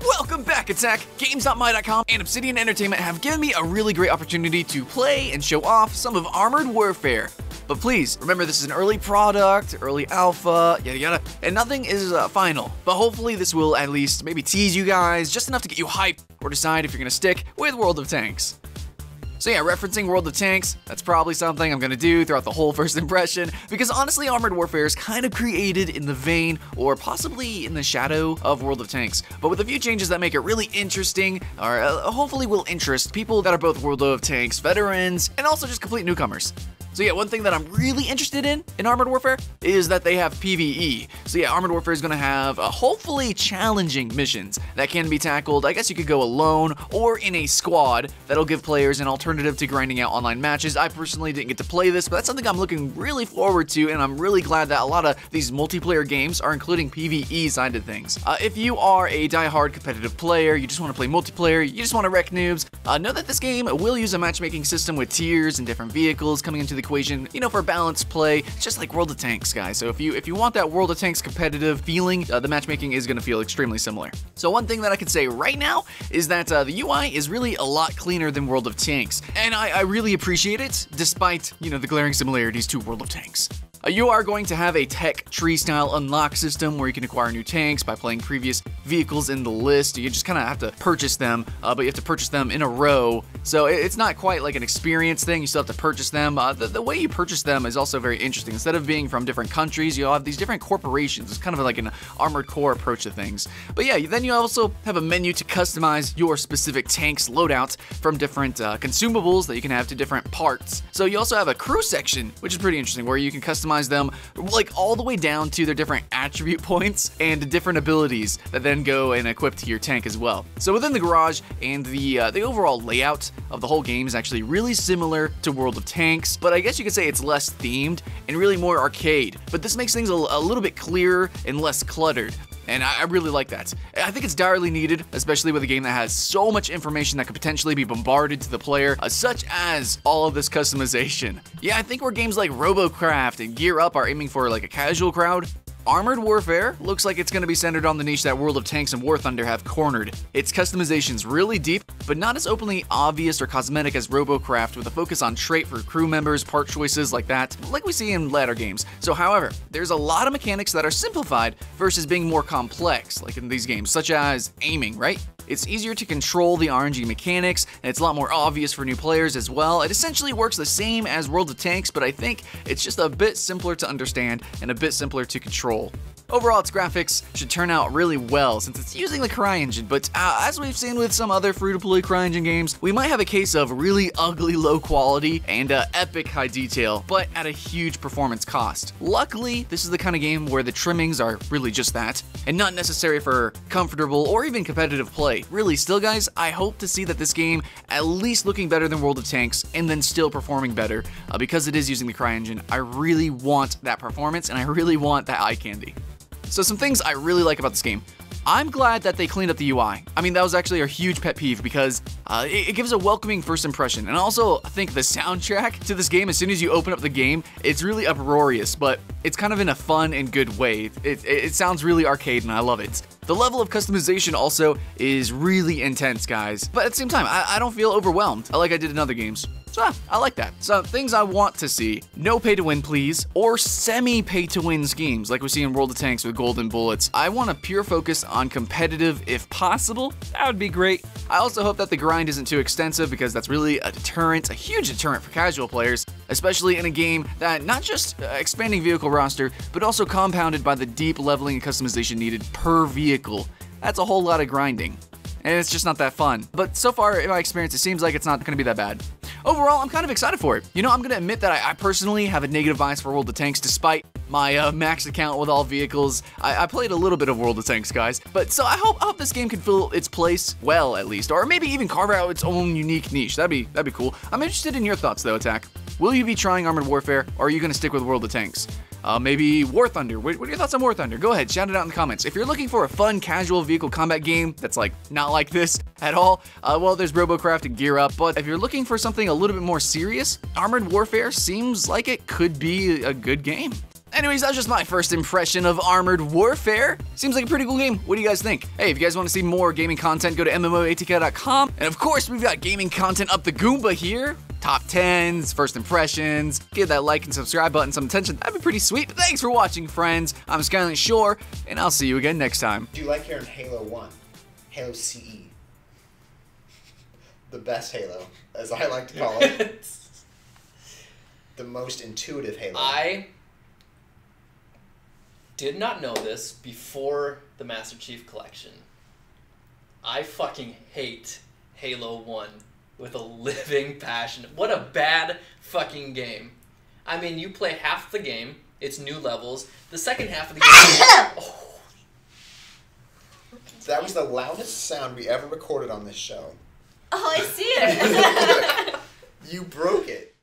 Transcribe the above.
Welcome back, Attack! Games.my.com and Obsidian Entertainment have given me a really great opportunity to play and show off some of Armored Warfare. But please, remember this is an early product, early alpha, yada yada, and nothing is final. But hopefully this will at least maybe tease you guys just enough to get you hyped or decide if you're gonna stick with World of Tanks. So yeah, referencing World of Tanks, that's probably something I'm gonna do throughout the whole first impression, because honestly Armored Warfare is kind of created in the vein, or possibly in the shadow, of World of Tanks, but with a few changes that make it really interesting, or hopefully will interest people that are both World of Tanks veterans, and also just complete newcomers. So yeah, one thing that I'm really interested in Armored Warfare is that they have PvE. So yeah, Armored Warfare is going to have hopefully challenging missions that can be tackled. I guess you could go alone or in a squad that'll give players an alternative to grinding out online matches. I personally didn't get to play this, but that's something I'm looking really forward to, and I'm really glad that a lot of these multiplayer games are including PvE side of things. If you are a die-hard competitive player, you just want to play multiplayer, you just want to wreck noobs, know that this game will use a matchmaking system with tiers and different vehicles coming into the equation, you know, for balanced play, just like World of Tanks, guys. So if you want that World of Tanks competitive feeling, the matchmaking is going to feel extremely similar. So one thing that I can say right now is that the UI is really a lot cleaner than World of Tanks, and I really appreciate it, despite, you know, the glaring similarities to World of Tanks. You are going to have a tech tree style unlock system where you can acquire new tanks by playing previous vehicles in the list. You just kind of have to purchase them, but you have to purchase them in a row. So it's not quite like an experience thing, you still have to purchase them. The way you purchase them is also very interesting. Instead of being from different countries, you'll have these different corporations. It's kind of like an Armored Core approach to things. But yeah, then you also have a menu to customize your specific tank's loadout from different consumables that you can have to different parts. So you also have a crew section, which is pretty interesting, where you can customize them like all the way down to their different attribute points and different abilities that then go and equip to your tank as well. So within the garage and the overall layout of the whole game is actually really similar to World of Tanks, but I guess you could say it's less themed and really more arcade. But this makes things a little bit clearer and less cluttered. And I really like that. I think it's direly needed, especially with a game that has so much information that could potentially be bombarded to the player, such as all of this customization. Yeah, I think where games like Robocraft and Gear Up are aiming for like a casual crowd, Armored Warfare looks like it's going to be centered on the niche that World of Tanks and War Thunder have cornered. Its customization's really deep, but not as openly obvious or cosmetic as Robocraft, with a focus on trait for crew members, part choices like that, like we see in latter games. So however, there's a lot of mechanics that are simplified versus being more complex, like in these games, such as aiming, right? It's easier to control the RNG mechanics, and it's a lot more obvious for new players as well. It essentially works the same as World of Tanks, but I think it's just a bit simpler to understand and a bit simpler to control. Overall, its graphics should turn out really well since it's using the CryEngine, but as we've seen with some other free-to-play CryEngine games, we might have a case of really ugly low quality and epic high detail, but at a huge performance cost. Luckily, this is the kind of game where the trimmings are really just that, and not necessary for comfortable or even competitive play. Really, still guys, I hope to see that this game at least looking better than World of Tanks and then still performing better, because it is using the CryEngine. I really want that performance and I really want that eye candy. So some things I really like about this game. I'm glad that they cleaned up the UI. I mean, that was actually a huge pet peeve because it gives a welcoming first impression. And also, I think the soundtrack to this game, as soon as you open up the game, it's really uproarious, but it's kind of in a fun and good way. It sounds really arcade and I love it. The level of customization also is really intense, guys. But at the same time, I don't feel overwhelmed like I did in other games. So I like that. So things I want to see: no pay to win please, or semi-pay to win schemes like we see in World of Tanks with golden bullets. I want a pure focus on competitive if possible. That would be great. I also hope that the grind isn't too extensive, because that's really a deterrent, a huge deterrent for casual players, especially in a game that not just expanding vehicle roster, but also compounded by the deep leveling and customization needed per vehicle. That's a whole lot of grinding, and it's just not that fun. But so far, in my experience, it seems like it's not going to be that bad. Overall, I'm kind of excited for it. You know, I'm going to admit that I personally have a negative bias for World of Tanks, despite my max account with all vehicles. I played a little bit of World of Tanks, guys. But so I hope this game can fill its place well, at least, or maybe even carve out its own unique niche. That'd be cool. I'm interested in your thoughts, though, Attack. Will you be trying Armored Warfare, or are you going to stick with World of Tanks? Maybe War Thunder. What are your thoughts on War Thunder? Go ahead, shout it out in the comments. If you're looking for a fun, casual vehicle combat game that's like not like this at all, well, there's Robocraft and Gear Up. But if you're looking for something a little bit more serious, Armored Warfare seems like it could be a good game. anyways, that's just my first impression of Armored Warfare. Seems like a pretty cool game. What do you guys think? Hey, if you guys want to see more gaming content, go to MMOATK.com. And of course, we've got gaming content up the Goomba here. Top 10s, first impressions. Give that like and subscribe button some attention. That'd be pretty sweet. But thanks for watching, friends. I'm Skyline Shore, and I'll see you again next time. Do you like hearing Halo 1? Halo CE. The best Halo, as I like to call it. The most intuitive Halo. I did not know this before the Master Chief Collection. I fucking hate Halo 1 with a living passion. What a bad fucking game. I mean, you play half the game, it's new levels. The second half of the game... Oh. That was the loudest sound we ever recorded on this show. Oh, I see it. You broke it.